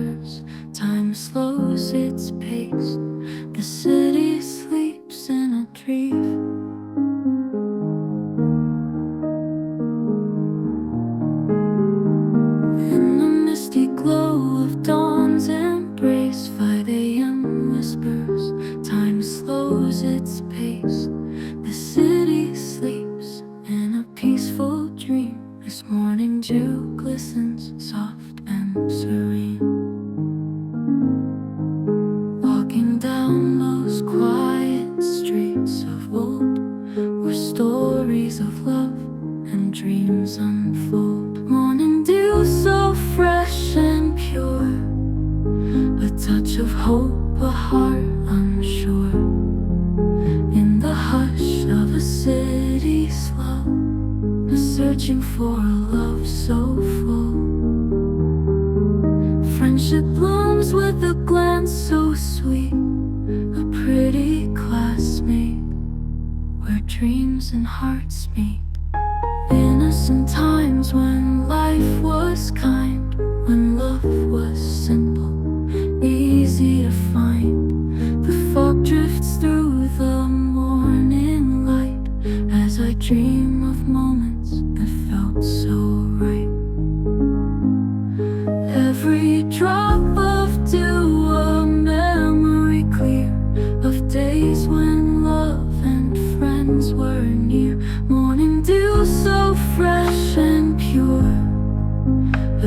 whispers, time slows its pace. The city sleeps in a dream. In the misty glow of dawn's embrace, 5 a.m. whispers, time slows its pace. The city sleeps in a peaceful dream. This morning dew glistens soft and serene. Walking down those quiet streets of old, where stories of love and dreams unfold. Morning dew so fresh and pure, a touch of hope, a heart unsure. In the hush of a city slow, searching for a love so full. Friendship blooms with a glance so sweet, a pretty classmate, where dreams and hearts meet. Innocent times when life was kind, when love was simple, easy to find. The fog drifts through the morning light as I dream of moments that felt so right. Every drop of dew, a memory clear of days when love and friends were near. Morning dew so fresh and pure,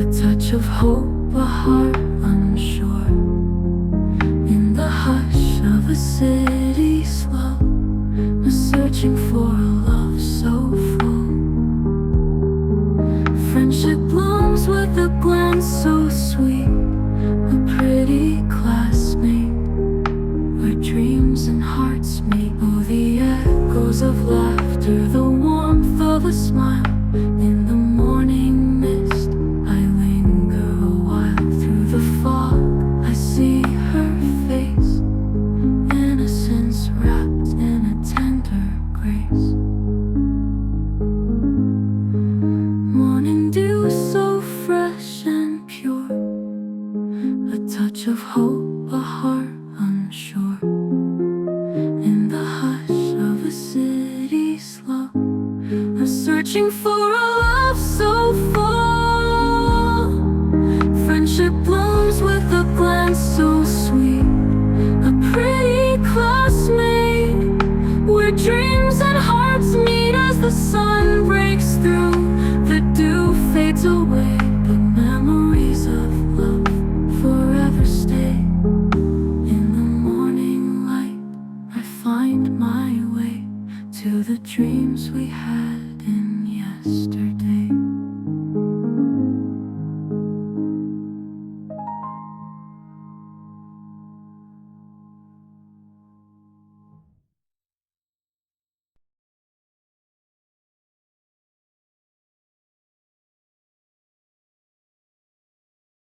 a touch of hope, a heart unsure. In the hush of a city slow, searching for a love so full. Friendship blooms with a glance so sweet, a pretty classmate, where dreams and hearts meet. Oh, the echoes of laughter, the warmth of a smile. In the morning mist, I linger a while. Through the fog, I see her face, innocence wrapped in a tender grace. Morning dew so fresh and pure, a touch of hope, a heart unsure. In the hush of a city slow, I'm searching for a love so full. Friendship blooms with a glance so sweet, a pretty classmate, where dreams and hearts meet. As the sun breaks through, the dew fades away, but memories of love forever stay. In the morning light, I find my way to the dreams we had in yesterday.